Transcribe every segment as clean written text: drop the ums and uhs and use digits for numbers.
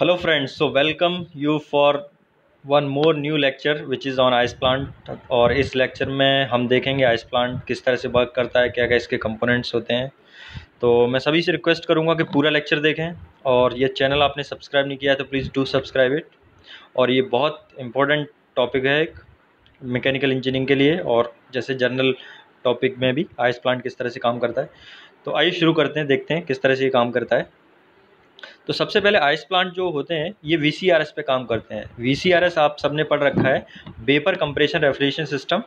Hello friends, so welcome you for one more new lecture which is on ice plant। और इस lecture में हम देखेंगे ice plant किस तरह से वर्क करता है, क्या क्या इसके कंपोनेंट्स होते हैं। तो मैं सभी से रिक्वेस्ट करूंगा कि पूरा लेक्चर देखें, और ये चैनल आपने सब्सक्राइब नहीं किया है तो प्लीज़ डू सब्सक्राइब इट। और ये बहुत इम्पोर्टेंट टॉपिक है एक मैकेनिकल इंजीनियरिंग के लिए, और जैसे जनरल टॉपिक में भी आइस प्लांट किस तरह से काम करता है। तो आइए शुरू करते हैं, देखते हैं किस तरह से ये काम करता है। तो सबसे पहले आइस प्लांट जो होते हैं ये वीसीआरएस पे काम करते हैं। वीसीआरएस आप सबने पढ़ रखा है, वेपर कंप्रेशन रेफ्रिजरेशन सिस्टम।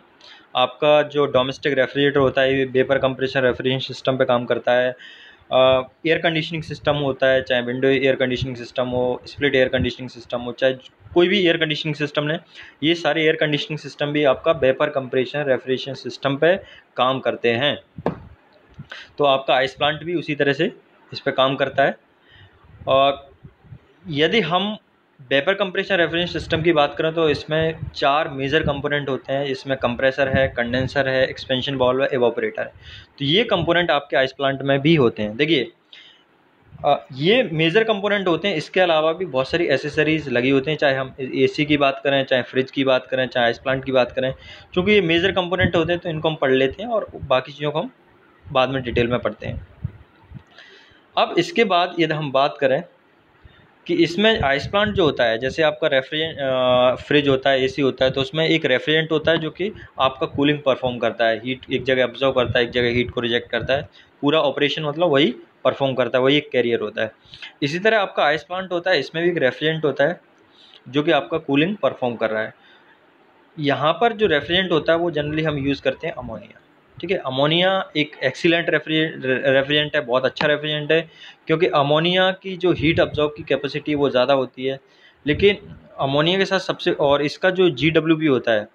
आपका जो डोमेस्टिक रेफ्रिजरेटर होता है ये वेपर कंप्रेशन रेफ्रिजरेशन सिस्टम पे काम करता है। एयर कंडीशनिंग सिस्टम होता है, चाहे विंडो एयर कंडीशनिंग सिस्टम हो, स्प्लिट एयर कंडीशनिंग सिस्टम हो, चाहे कोई भी एयर कंडीशनिंग सिस्टम ने, ये सारे एयर कंडीशनिंग सिस्टम भी आपका वेपर कंप्रेशन रेफ्रिजरेशन सिस्टम पे काम करते हैं। तो आपका आइस प्लांट भी उसी तरह से इस पर काम करता है। और यदि हम वेपर कंप्रेशन रेफ्रिजरेशन सिस्टम की बात करें तो इसमें 4 मेजर कंपोनेंट होते हैं। इसमें कंप्रेसर है, कंडेंसर है, एक्सपेंशन वाल्व है, एवापोरेटर है। तो ये कंपोनेंट आपके आइस प्लांट में भी होते हैं। देखिए ये मेजर कंपोनेंट होते हैं, इसके अलावा भी बहुत सारी एसेसरीज लगी होती हैं, चाहे हम एसी की बात करें, चाहे फ्रिज की बात करें, चाहे आइस प्लांट की बात करें। क्योंकि ये मेजर कंपोनेंट होते हैं तो इनको हम पढ़ लेते हैं और बाकी चीज़ों को हम बाद में डिटेल में पढ़ते हैं। अब इसके बाद यदि हम बात करें कि इसमें आइस प्लांट जो होता है, जैसे आपका रेफ्रिजरेंट फ्रिज होता है, एसी होता है, तो उसमें एक रेफ्रिजरेंट होता है जो कि आपका कूलिंग परफॉर्म करता है, हीट एक जगह ऑब्जर्व करता है, एक जगह हीट को रिजेक्ट करता है। पूरा ऑपरेशन मतलब वही परफॉर्म करता है, वही एक कैरियर होता है। इसी तरह आपका आइस प्लांट होता है, इसमें भी एक रेफ्रिजरेंट होता है जो कि आपका कूलिंग परफॉर्म कर रहा है। यहाँ पर जो रेफ्रिजरेंट होता है वो जनरली हम यूज़ करते हैं अमोनिया। ठीक है, अमोनिया एक एक्सीलेंट रेफ्रिजरेंट है, बहुत अच्छा रेफ्रिजरेंट है, क्योंकि अमोनिया की जो हीट अब्जॉर्ब की कैपेसिटी वो ज़्यादा होती है। लेकिन अमोनिया के साथ सबसे, और इसका जो GWP होता है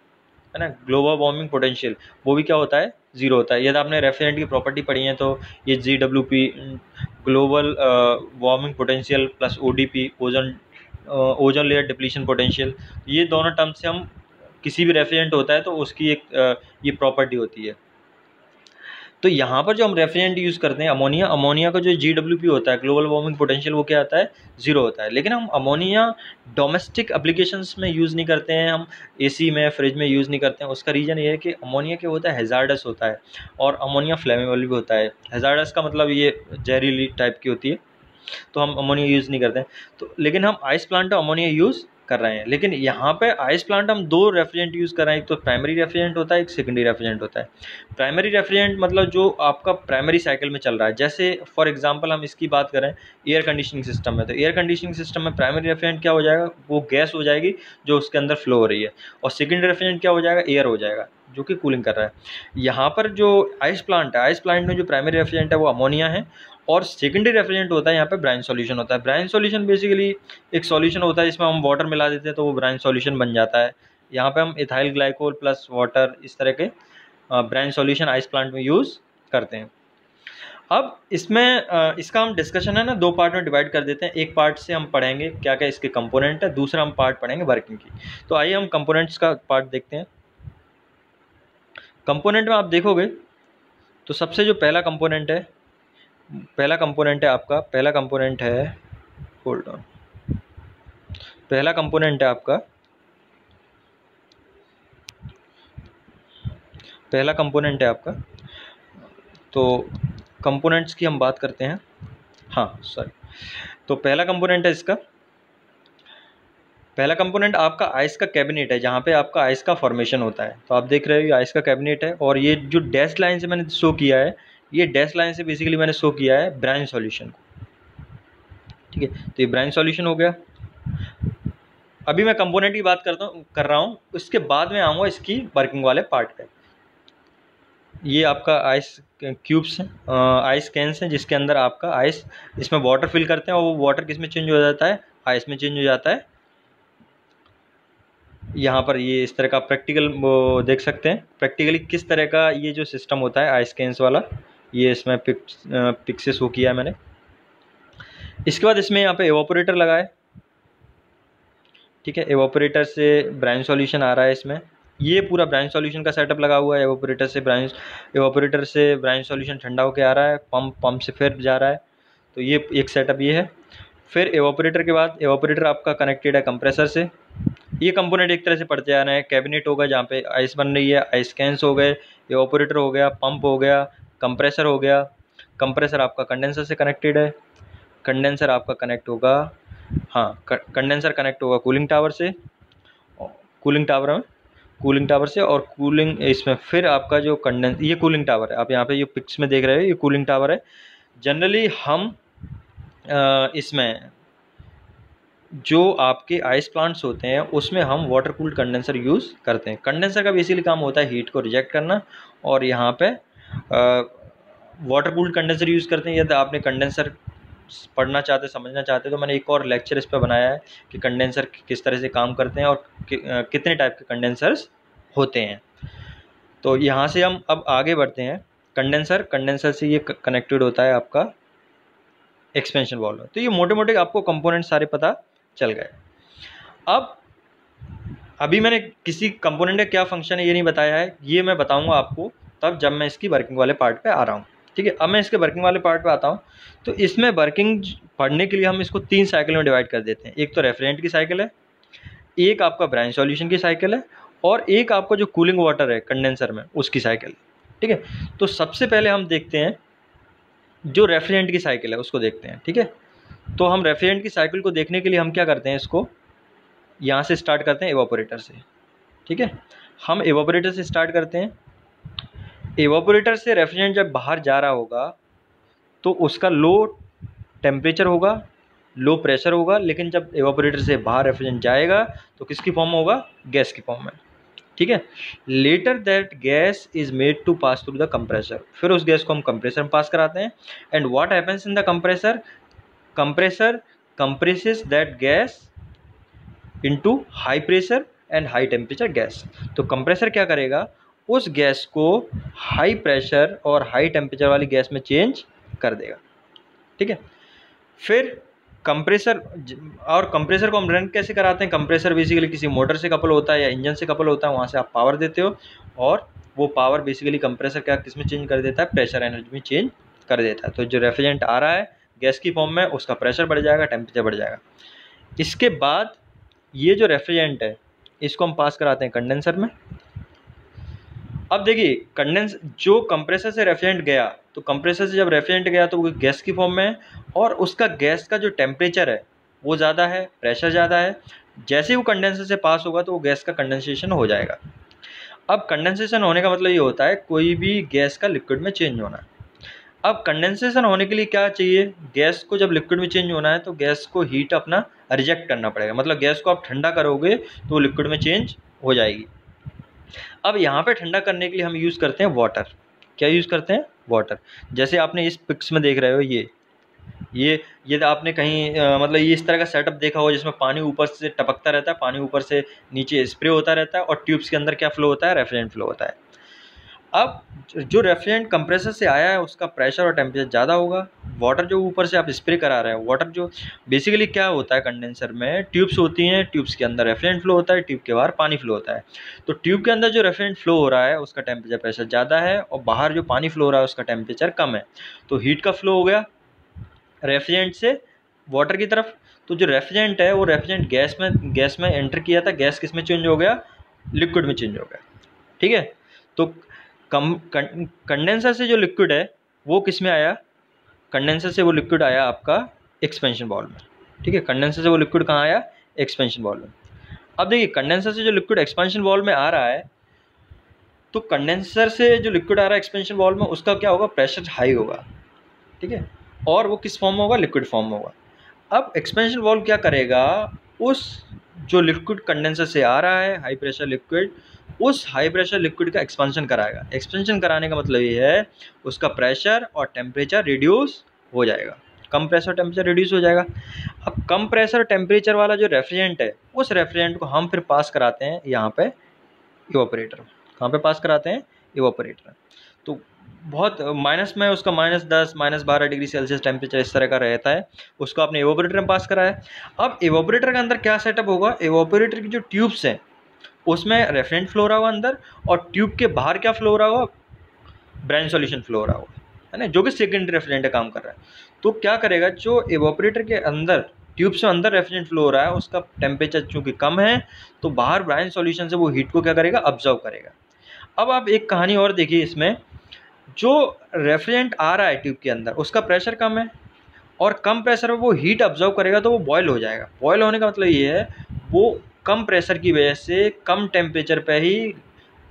ना, ग्लोबल वार्मिंग पोटेंशियल, वो भी क्या होता है, ज़ीरो होता है। यदि आपने रेफ्रिजरेंट की प्रॉपर्टी पढ़ी है तो ये GWP global warming potential plus ODP ozone layer depletion potential, ये दोनों टर्म से हम किसी भी रेफ्रिजरेंट होता है तो उसकी एक ये प्रॉपर्टी होती है। तो यहाँ पर जो हम रेफ्रिजरेंट यूज़ करते हैं अमोनिया, अमोनिया का जो GWP होता है ग्लोबल वार्मिंग पोटेंशियल, वो क्या आता है, ज़ीरो होता है। लेकिन हम अमोनिया डोमेस्टिक एप्लीकेशंस में यूज़ नहीं करते हैं, हम एसी में, फ्रिज में यूज़ नहीं करते हैं। उसका रीज़न ये है कि अमोनिया क्या होता है, हैज़ार्डस होता है, और अमोनिया फ्लेमेबल भी होता है। हैज़ार्डस का मतलब ये जहरीली टाइप की होती है, तो हम अमोनिया यूज़ नहीं करते हैं। तो लेकिन हम आइस प्लांट अमोनिया यूज़ कर रहे हैं। लेकिन यहाँ पे आइस प्लांट हम 2 रेफ्रिजरेंट यूज़ कर रहे हैं, एक तो प्राइमरी रेफ्रिजरेंट होता है, एक सेकेंडरी रेफ्रिजरेंट होता है। प्राइमरी रेफ्रिजरेंट मतलब जो आपका प्राइमरी साइकिल में चल रहा है। जैसे फॉर एग्जांपल हम इसकी बात करें एयर कंडीशनिंग सिस्टम में, तो एयर कंडीशनिंग सिस्टम में प्राइमरी रेफ्रिजरेंट क्या हो जाएगा, वो गैस हो जाएगी जो उसके अंदर फ्लो हो रही है, और सेकेंडरी रेफ्रिजरेंट क्या हो जाएगा, एयर हो जाएगा जो कि कूलिंग कर रहा है। यहाँ पर जो आइस प्लांट है, आइस प्लांट में जो प्राइमरी रेफ्रिजरेंट है वो अमोनिया है, और सेकेंडरी रेफ्रिजरेंट होता है यहाँ पे ब्राइन सॉल्यूशन होता है। ब्राइन सॉल्यूशन बेसिकली एक सॉल्यूशन होता है जिसमें हम वाटर मिला देते हैं तो वो ब्राइन सॉल्यूशन बन जाता है। यहाँ पे हम इथाइल ग्लाइकोल प्लस वाटर, इस तरह के ब्राइन सॉल्यूशन आइस प्लांट में यूज़ करते हैं। अब इसमें इसका हम डिस्कशन है ना 2 पार्ट में डिवाइड कर देते हैं। एक पार्ट से हम पढ़ेंगे क्या क्या इसके कंपोनेंट है, दूसरा हम पार्ट पढ़ेंगे वर्किंग की। तो आइए हम कंपोनेंट्स का पार्ट देखते हैं। कंपोनेंट में आप देखोगे तो सबसे जो पहला कंपोनेंट है आपका, पहला कंपोनेंट है, होल्ड ऑन, पहला कंपोनेंट है आपका, पहला कंपोनेंट है आपका। तो कंपोनेंट्स की हम बात करते हैं, हाँ सॉरी। तो पहला कंपोनेंट है इसका, पहला कंपोनेंट आपका आइस का कैबिनेट है, जहाँ पे आपका आइस का फॉर्मेशन होता है। तो आप देख रहे हो ये आइस का कैबिनेट है, और ये जो डैश लाइन से मैंने शो किया है, ये डैश लाइन से बेसिकली मैंने शो किया है ब्राइन सॉल्यूशन को। ठीक है, तो ये ब्राइन सॉल्यूशन हो गया। अभी मैं कंपोनेंट की बात कर रहा हूँ, उसके बाद में आऊँगा इसकी वर्किंग वाले पार्ट पे। ये आपका आइस क्यूब्स हैं, आइस कैंस हैं, जिसके अंदर आपका आइस, इसमें वाटर फिल करते हैं, और वो वाटर किस में चेंज हो जाता है, आइस में चेंज हो जाता है। यहाँ पर ये इस तरह का प्रैक्टिकल वो देख सकते हैं, प्रैक्टिकली किस तरह का ये जो सिस्टम होता है आइस कैंस वाला, ये इसमें पिक से शो किया है मैंने। इसके बाद इसमें यहाँ पे एवापोरेटर लगा है। ठीक है, एवापोरेटर से ब्राइन सॉल्यूशन आ रहा है इसमें, ये पूरा ब्राइन सॉल्यूशन का सेटअप लगा हुआ है। एवापोरेटर से ब्राइन सॉल्यूशन ठंडा होकर आ रहा है, पंप से फिर जा रहा है। तो ये एक सेटअप ये है। फिर एवापोरेटर के बाद एवापोरेटर आपका कनेक्टेड है कंप्रेसर से। ये कंपोनेंट एक तरह से पढ़ते आ रहे हैं। कैबिनेट होगा जहाँ पे आइस बन रही है, आइस कैंस हो गए, एवापोरेटर हो गया, पंप हो गया, कंप्रेसर हो गया। कंप्रेसर आपका कंडेंसर से कनेक्टेड है, कंडेंसर आपका कनेक्ट होगा, हाँ कंडेंसर कनेक्ट होगा कूलिंग टावर से, कूलिंग टावर से और कूलिंग इसमें फिर आपका जो ये कूलिंग टावर है, आप यहाँ पे ये पिक्स में देख रहे हो, ये कूलिंग टावर है। जनरली हम इसमें जो आपके आइस प्लांट्स होते हैं उसमें हम वाटर कूल्ड कंडेंसर यूज़ करते हैं। कंडेंसर का बेसिकली काम होता है हीट को रिजेक्ट करना, और यहाँ पे वाटर कूल्ड कंडेंसर यूज़ करते हैं। यदि आपने कंडेंसर पढ़ना चाहते, समझना चाहते, तो मैंने एक और लेक्चर इस पर बनाया है कि कंडेंसर किस तरह से काम करते हैं और कितने टाइप के कंडेंसर्स होते हैं। तो यहाँ से हम अब आगे बढ़ते हैं। कंडेंसर से ये कनेक्टेड होता है आपका एक्सपेंशन वाल्व। तो ये मोटे मोटे आपको कंपोनेंट सारे पता चल गए। अब अभी मैंने किसी कंपोनेंट का क्या फंक्शन है ये नहीं बताया है, ये मैं बताऊंगा आपको तब जब मैं इसकी वर्किंग वाले पार्ट पे आ रहा हूँ। ठीक है, अब मैं इसके वर्किंग वाले पार्ट पे आता हूँ। तो इसमें वर्किंग पढ़ने के लिए हम इसको 3 साइकिल में डिवाइड कर देते हैं। एक तो रेफ्रिजरेंट की साइकिल है, एक आपका ब्रांच सॉल्यूशन की साइकिल है, और एक आपका जो कूलिंग वाटर है कंडेंसर में उसकी साइकिल। ठीक है, तो सबसे पहले हम देखते हैं जो रेफ्रिजरेंट की साइकिल है उसको देखते हैं। ठीक है, तो हम रेफ्रिजरेंट की साइकिल को देखने के लिए हम क्या करते हैं, इसको यहाँ से स्टार्ट करते हैं एवापोरेटर से। ठीक है, हम एवापोरेटर से स्टार्ट करते हैं। एवापोरेटर से रेफ्रिजरेंट जब बाहर जा रहा होगा तो उसका लो टेम्परेचर होगा, लो प्रेशर होगा, लेकिन जब एवापोरेटर से बाहर रेफ्रिजरेंट जाएगा तो किसकी फॉर्म में होगा, गैस की फॉर्म में। ठीक है, later that gas is made to pass through the compressor, फिर उस गैस को हम कंप्रेसर में पास कराते हैं। And what happens in the compressor, compressor compresses that gas into high pressure and high temperature gas. तो कंप्रेसर क्या करेगा, उस गैस को हाई प्रेशर और हाई टेम्परेचर वाली गैस में चेंज कर देगा। ठीक है, फिर कंप्रेसर, और कंप्रेसर को हम रन कैसे कराते हैं, कंप्रेसर बेसिकली किसी मोटर से कपल होता है या इंजन से कपल होता है, वहाँ से आप पावर देते हो और वो पावर बेसिकली कंप्रेसर क्या किस में चेंज कर देता है, प्रेशर एनर्जी में चेंज कर देता है। तो जो रेफ्रिजरेंट आ रहा है गैस की फॉर्म में, उसका प्रेशर बढ़ जाएगा, टेम्परेचर बढ़ जाएगा। इसके बाद ये जो रेफ्रिजरेंट है इसको हम पास कराते हैं कंडेंसर में। अब देखिए जो कंप्रेसर से रेफ्रिजरेंट गया, तो कंप्रेसर से जब रेफ्रिजरेंट गया तो वो गैस की फॉर्म में है, और उसका गैस का जो टेम्परेचर है वो ज़्यादा है, प्रेशर ज़्यादा है। जैसे ही वो कंडेंसर से पास होगा तो वो गैस का कंडेंसेशन हो जाएगा। अब कंडेंसेशन होने का मतलब ये होता है कोई भी गैस का लिक्विड में चेंज होना। अब कंडेंसेशन होने के लिए क्या चाहिए, गैस को जब लिक्विड में चेंज होना है तो गैस को हीट अपना रिजेक्ट करना पड़ेगा, मतलब गैस को आप ठंडा करोगे तो वो लिक्विड में चेंज हो जाएगी। अब यहाँ पे ठंडा करने के लिए हम यूज़ करते हैं वाटर। क्या यूज़ करते हैं, वाटर। जैसे आपने इस पिक्स में देख रहे हो, ये आपने कहीं मतलब ये इस तरह का सेटअप देखा हो जिसमें पानी ऊपर से टपकता रहता है, पानी ऊपर से नीचे स्प्रे होता रहता है, और ट्यूब्स के अंदर क्या फ्लो होता है, रेफ्रिजरेंट फ्लो होता है। अब जो रेफ्रिजरेंट कंप्रेसर से आया है उसका प्रेशर और टेम्परेचर ज़्यादा होगा। वाटर जो ऊपर से आप स्प्रे करा रहे हो, वाटर जो बेसिकली क्या होता है, कंडेंसर में ट्यूब्स होती हैं, ट्यूब्स के अंदर रेफ्रिजरेंट फ्लो होता है, ट्यूब के बाहर पानी फ्लो होता है। तो ट्यूब के अंदर जो रेफ्रिजरेंट फ्लो हो रहा है उसका टेम्परेचर प्रेशर ज़्यादा है, और बाहर जो पानी फ्लो हो रहा है उसका टेम्परेचर कम है। तो हीट का फ्लो हो गया रेफ्रिजरेंट से वाटर की तरफ। तो जो रेफ्रिजरेंट है वो रेफ्रिजरेंट गैस में एंटर किया था, गैस किस में चेंज हो गया, लिक्विड में चेंज हो गया। ठीक है, तो कंडेंसर से जो लिक्विड है वो किस में आया, कंडेंसर से वो लिक्विड आया आपका एक्सपेंशन वाल्व में। ठीक है, कंडेंसर से वो लिक्विड कहाँ आया, एक्सपेंशन वाल्व में। अब देखिए कंडेंसर से जो लिक्विड एक्सपेंशन वाल्व में आ रहा है, तो कंडेंसर से जो लिक्विड आ रहा है एक्सपेंशन वाल्व में उसका क्या होगा, प्रेशर हाई होगा। ठीक है, और वो किस फॉर्म में होगा, लिक्विड फॉर्म में होगा। अब एक्सपेंशन वाल्व क्या करेगा, उस जो लिक्विड कंडेंसर से आ रहा है हाई प्रेशर लिक्विड, उस हाई प्रेशर लिक्विड का एक्सपेंशन कराएगा। एक्सपेंशन कराने का मतलब ये है उसका प्रेशर और टेम्परेचर रिड्यूस हो जाएगा, कम प्रेशर टेम्परेचर रिड्यूस हो जाएगा। अब कम प्रेशर टेम्परेचर वाला जो रेफ्रिजरेंट है उस रेफ्रिजरेंट को हम फिर पास कराते हैं यहाँ पे इवापोरेटर। कहाँ पे पास कराते हैं, इवापोरेटर। तो बहुत माइनस में उसका -10 -12 डिग्री सेल्सियस टेम्परेचर इस तरह का रहता है, उसको आपने इवापोरेटर में पास करा है। अब इवापोरेटर के अंदर क्या सेटअप होगा, इवापोरेटर की जो ट्यूब्स हैं उसमें रेफ्रिजरेंट फ्लो हो रहा होगा अंदर, और ट्यूब के बाहर क्या फ्लो हो रहा होगा, ब्रांच सॉल्यूशन फ्लो हो रहा होगा, है ना, जो कि सेकेंडरी रेफ्रिजरेंट का काम कर रहा है। तो क्या करेगा, जो इवापोरेटर के अंदर ट्यूब से अंदर रेफ्रिजरेंट फ्लो हो रहा है, उसका टेम्परेचर चूँकि कम है तो बाहर ब्राइन सॉल्यूशन से वो हीट को क्या करेगा, ऑब्जर्व करेगा। अब आप एक कहानी और देखिए इसमें, जो रेफ्रिजरेंट आ रहा है ट्यूब के अंदर उसका प्रेशर कम है और कम प्रेशर में वो हीट ऑब्जर्व करेगा तो वो बॉयल हो जाएगा। बॉयल होने का मतलब ये है वो कम प्रेशर की वजह से कम टेम्परेचर पे ही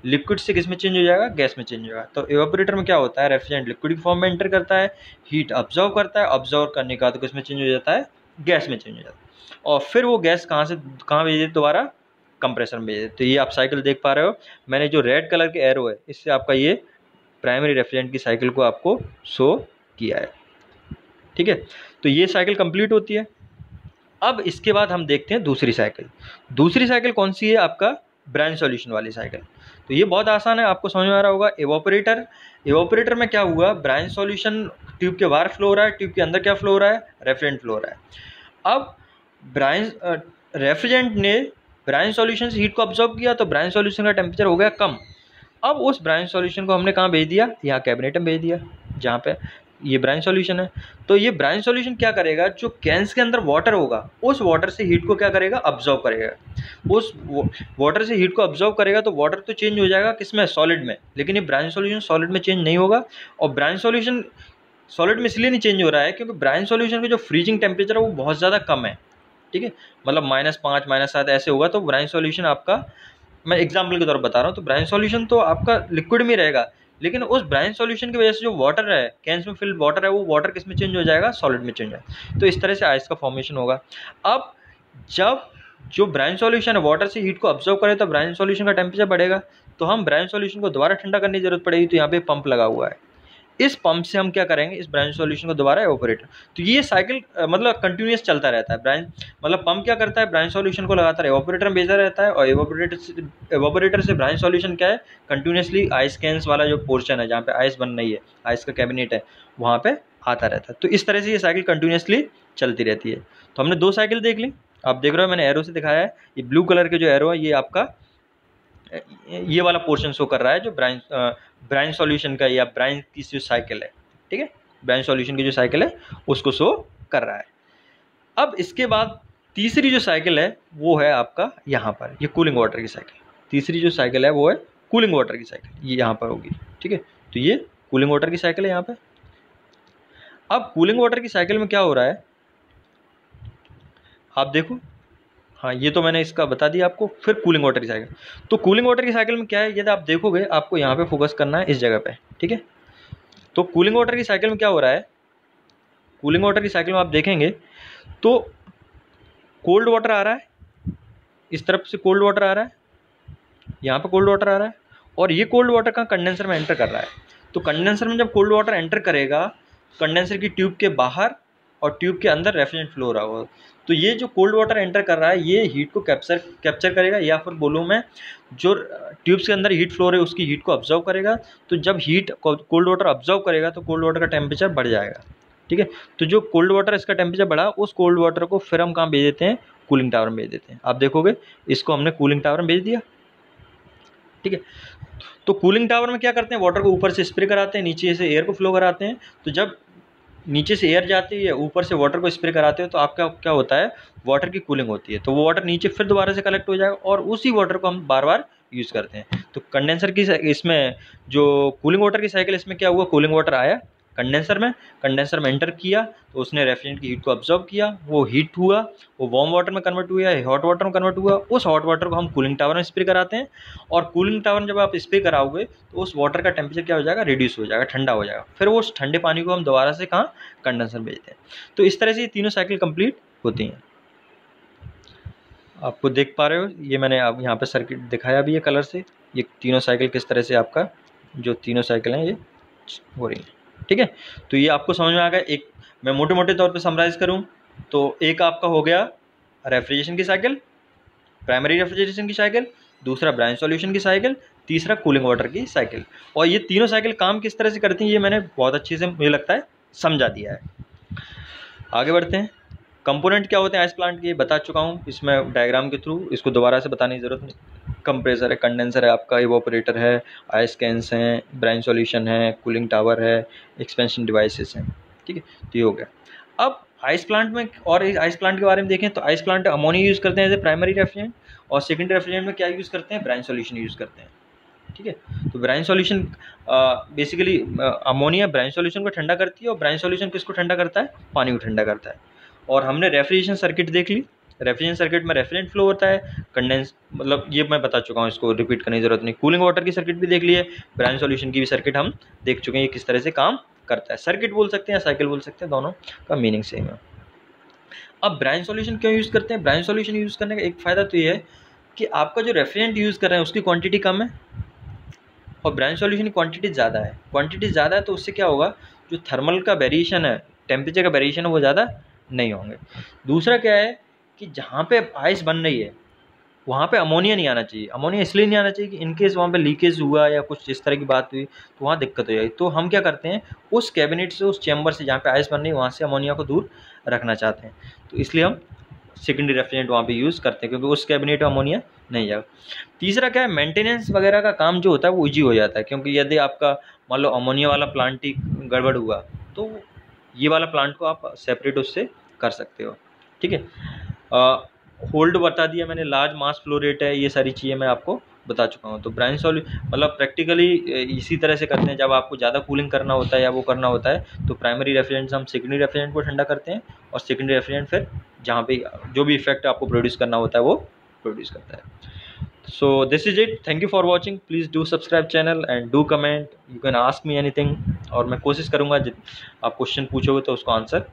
लिक्विड से किस में चेंज हो जाएगा, गैस में चेंज हो जाएगा। तो इवेपोरेटर में क्या होता है, रेफ्रिजरेंट लिक्विड की फॉर्म में एंटर करता है, हीट ऑब्जर्व करता है, ऑब्जर्व करने का तो किस में चेंज हो जाता है, गैस में चेंज हो जाता है, और फिर वो गैस कहाँ से कहाँ भेज देते, दोबारा कंप्रेसर में भेज देते। तो ये आप साइकिल देख पा रहे हो, मैंने जो रेड कलर के एरो है इससे आपका ये प्राइमरी रेफ्रिजरेंट की साइकिल को आपको शो किया है। ठीक है, तो ये साइकिल कंप्लीट होती है। अब इसके बाद हम देखते हैं दूसरी साइकिल। दूसरी साइकिल कौन सी है, आपका ब्राइन सॉल्यूशन वाली साइकिल। तो ये बहुत आसान है, आपको समझ में आ रहा होगा। एवापोरेटर, एवापोरेटर में क्या हुआ, ब्राइन सॉल्यूशन ट्यूब के बाहर फ्लो हो रहा है, ट्यूब के अंदर क्या फ्लो हो रहा है, रेफ्रिजरेंट फ्लो हो रहा है। अब ब्राइन रेफ्रिजरेंट ने ब्राइन सॉल्यूशन से हीट को ऑब्जर्व किया तो ब्राइन सॉल्यूशन का टेम्परेचर हो गया कम। अब उस ब्राइन सॉल्यूशन को हमने कहाँ भेज दिया, यहाँ कैबिनेट में भेज दिया जहाँ पे ये ब्राइन सॉल्यूशन है। तो ये ब्राइन सॉल्यूशन क्या करेगा, जो कैंस के अंदर वाटर होगा उस वाटर से हीट को क्या करेगा, ऑब्जर्व करेगा। उस वाटर से हीट को ऑब्जर्व करेगा तो वाटर तो चेंज हो जाएगा किसमें, सॉलिड में, लेकिन ये ब्राइन सॉल्यूशन सॉलिड में चेंज नहीं होगा। और ब्राइन सॉल्यूशन सॉलिड में इसलिए नहीं चेंज हो रहा है क्योंकि ब्राइन सॉल्यूशन का जो फ्रीजिंग टेम्परेचर है वो बहुत ज़्यादा कम है। ठीक है, मतलब -5 -7 ऐसे होगा। तो ब्राइन सॉल्यूशन आपका, मैं एग्जाम्पल के तौर पर बता रहा हूँ, तो ब्राइन सॉल्यूशन तो आपका लिक्विड में रहेगा, लेकिन उस ब्राइन सॉल्यूशन की वजह से जो वाटर है, कैंस में फिल वाटर है, वो वाटर किस में चेंज हो जाएगा, सॉलिड में चेंज हो जाएगा। तो इस तरह से आइस का फॉर्मेशन होगा। अब जब जो ब्राइन सॉल्यूशन है वाटर से हीट को ऑब्जर्व करे तो ब्राइन सॉल्यूशन का टेम्परेचर बढ़ेगा, तो हम ब्राइन सॉल्यूशन को दोबारा ठंडा करने की जरूरत पड़ेगी। तो यहाँ पे पंप लगा हुआ है, इस पंप से हम क्या करेंगे, इस ब्राइन सॉल्यूशन को दोबारा एवापोरेट। तो ये साइकिल मतलब कंटिन्यूस चलता रहता है। ब्राइन मतलब पंप क्या करता है, ब्राइन सॉल्यूशन को लगातार एवापोरेटर में भेजा रहता है, और एवापोरेटर से ब्राइन सॉल्यूशन क्या है, कंटिन्यूसली आइस कैंस वाला जो पोर्शन है जहाँ पे आइस बन रही है, आइस का कैबिनेट है, वहाँ पे आता रहता है। तो इस तरह से ये साइकिल कंटिन्यूसली चलती रहती है। तो हमने 2 साइकिल देख ली, आप देख रहे हो मैंने एरो से दिखाया है। ये ब्लू कलर के जो एरो है ये आपका ये वाला पोर्शन शो कर रहा है जो ब्राइन सॉल्यूशन का या ब्राइन की जो साइकिल है, ठीक है, ब्राइन सॉल्यूशन की जो साइकिल है उसको शो कर रहा है। अब इसके बाद तीसरी जो साइकिल है वो है आपका यहाँ पर, ये कूलिंग वाटर की साइकिल। तीसरी जो साइकिल है वो है कूलिंग वाटर की साइकिल, ये यहाँ पर होगी। ठीक है, तो ये कूलिंग वाटर की साइकिल है यहाँ पे। अब कूलिंग वाटर की साइकिल में क्या हो रहा है, आप देखो, हाँ ये तो मैंने इसका बता दिया आपको। फिर कूलिंग वाटर की साइकिल, तो कूलिंग वाटर की साइकिल में क्या है, यदि आप देखोगे आपको यहाँ पे फोकस करना है इस जगह पे। ठीक है, तो कूलिंग वाटर की साइकिल में क्या हो रहा है, कूलिंग वाटर की साइकिल में आप देखेंगे तो कोल्ड वाटर आ रहा है, इस तरफ से कोल्ड वाटर आ रहा है, यहाँ पे कोल्ड वाटर आ रहा है, और ये कोल्ड वाटर का कंडेंसर में एंटर कर रहा है। तो कंडेंसर में जब कोल्ड वाटर एंटर करेगा, कंडेंसर की ट्यूब के बाहर और ट्यूब के अंदर रेफ्रिजरेंट फ्लो हो रहा होगा। तो ये जो कोल्ड वाटर एंटर कर रहा है ये हीट को कैप्चर करेगा, या फिर बोलूँ मैं जो ट्यूब्स के अंदर हीट फ्लो हो रही है उसकी हीट को ऑब्जर्व करेगा। तो जब हीट कोल्ड वाटर ऑब्जर्व करेगा तो कोल्ड वाटर का टेम्परेचर बढ़ जाएगा। ठीक है, तो जो कोल्ड वाटर इसका टेम्परेचर बढ़ा, उस कोल्ड वाटर को फिर हम कहाँ भेज देते हैं, कूलिंग टावर में भेज देते हैं। आप देखोगे इसको हमने कूलिंग टावर में भेज दिया। ठीक है, तो कूलिंग टावर में क्या करते हैं, वाटर को ऊपर से स्प्रे कराते हैं, नीचे से एयर को फ्लो कराते हैं। तो जब नीचे से एयर जाती है, ऊपर से वाटर को स्प्रे कराते हो, तो आपका क्या होता है, वाटर की कूलिंग होती है। तो वो वाटर नीचे फिर दोबारा से कलेक्ट हो जाएगा और उसी वाटर को हम बार बार यूज़ करते हैं। तो कंडेंसर की इसमें जो कूलिंग वाटर की साइकिल, इसमें क्या हुआ, कूलिंग वाटर आया कंडेंसर में एंटर किया, तो उसने रेफ्रिजरेंट की हीट को ऑब्जर्व किया, वो हीट हुआ, वो वार्म वाटर में कन्वर्ट हुआ है, हॉट वाटर में कन्वर्ट हुआ। उस हॉट वाटर को हम कूलिंग टावर में स्प्रे कराते हैं, और कूलिंग टावर में जब आप स्प्रे कराओगे तो उस वाटर का टेम्परेचर क्या हो जाएगा, रिड्यूस हो जाएगा, ठंडा हो जाएगा। फिर वो उस ठंडे पानी को हम दोबारा से कहाँ, कंडेंसर भेजते हैं। तो इस तरह से ये तीनों साइकिल कंप्लीट होती हैं। आपको देख पा रहे हो, ये मैंने अब यहाँ पे सर्किट दिखाया भी है कलर से, ये तीनों साइकिल किस तरह से आपका जो तीनों साइकिल हैं ये हो रही हैं। ठीक है, तो ये आपको समझ में आ गया। एक मैं मोटे मोटे तौर पे समराइज करूं तो एक आपका हो गया रेफ्रिजरेशन की साइकिल, प्राइमरी रेफ्रिजरेशन की साइकिल, दूसरा ब्राइन सॉल्यूशन की साइकिल, तीसरा कूलिंग वाटर की साइकिल। और ये तीनों साइकिल काम किस तरह से करती हैं ये मैंने बहुत अच्छे से, मुझे लगता है, समझा दिया है। आगे बढ़ते हैं। कंपोनेंट क्या होते हैं आइस प्लांट के, बता चुका हूँ इसमें डायग्राम के थ्रू, इसको दोबारा से बताने की ज़रूरत नहीं। कंप्रेसर है, कंडेंसर है, आपका इवोपरेटर है, आइस कैंस हैं, ब्राइन सॉल्यूशन है, कूलिंग टावर है, एक्सपेंशन डिवाइसेस हैं। ठीक है, तो ये हो गया। अब आइस प्लांट में, और इस आइस प्लांट के बारे में देखें तो आइस प्लांट अमोनिया यूज़ करते हैं एज ए प्राइमरी रेफ्रिजरेंट, और सेकेंडरी रेफ्रिजरेंट में क्या यूज़ करते हैं, ब्राइन सॉल्यूशन यूज़ करते हैं। ठीक है, तो brine solution basically ammonia brine solution को ठंडा करती है, और ब्राइन सॉल्यूशन किसको ठंडा करता है, पानी को ठंडा करता है। और हमने रेफ्रिजरेशन सर्किट देख ली, रेफ्रिजरेशन सर्किट में रेफ्रिजरेंट फ्लो होता है, कंडेंस मतलब ये मैं बता चुका हूँ, इसको रिपीट करने की जरूरत नहीं। कूलिंग वाटर की सर्किट भी देख ली है, ब्राइन सॉल्यूशन की भी सर्किट हम देख चुके हैं, ये किस तरह से काम करता है। सर्किट बोल सकते हैं, साइकिल बोल सकते हैं, दोनों का मीनिंग सेम है। अब ब्राइन सॉल्यूशन क्यों यूज़ करते हैं, ब्राइन सॉल्यूशन यूज़ करने का एक फ़ायदा तो ये है कि आपका जो रेफ्रिजरेंट यूज़ कर रहे हैं उसकी क्वांटिटी कम है, और ब्राइन सॉल्यूशन की क्वांटिटी ज़्यादा है। क्वांटिटी ज़्यादा है तो उससे क्या होगा, जो थर्मल का वेरिएशन है, टेम्परेचर का वेरिएशन है, वो ज़्यादा नहीं होंगे। दूसरा क्या है कि जहाँ पे आइस बन रही है वहाँ पे अमोनिया नहीं आना चाहिए। अमोनिया इसलिए नहीं आना चाहिए कि इनकेस वहाँ पे लीकेज हुआ या कुछ इस तरह की बात हुई तो वहाँ दिक्कत हो जाएगी। तो हम क्या करते हैं, उस कैबिनेट से, उस चैम्बर से जहाँ पे आइस बन रही है वहाँ से अमोनिया को दूर रखना चाहते हैं, तो इसलिए हम सेकेंडरी रेफ्रिजरेंट वहाँ पे यूज़ करते हैं, क्योंकि उस कैबिनेट में अमोनिया नहीं जाएगा। तीसरा क्या है, मेंटेनेंस वगैरह का काम जो होता है वो ईजी हो जाता है, क्योंकि यदि आपका मान लो अमोनिया वाला प्लांट ही गड़बड़ हुआ तो ये वाला प्लांट को आप सेपरेट उससे कर सकते हो। ठीक है, होल्ड बता दिया मैंने, लार्ज मास फ्लो रेट है, ये सारी चीज़ें मैं आपको बता चुका हूँ। तो ब्राइन मतलब प्रैक्टिकली इसी तरह से करते हैं, जब आपको ज़्यादा कूलिंग करना होता है या वो करना होता है तो प्राइमरी रेफ्रिजरेंट हम सेकेंडरी रेफ्रिजरेंट को ठंडा करते हैं, और सेकेंडरी रेफ्रिजरेंट फिर जहाँ पे जो भी इफेक्ट आपको प्रोड्यूस करना होता है वो प्रोड्यूस करता है। So this is it. Thank you for watching. Please do subscribe channel and do comment. You can ask me anything, और मैं कोशिश करूँगा आप क्वेश्चन पूछोगे तो उसको आंसर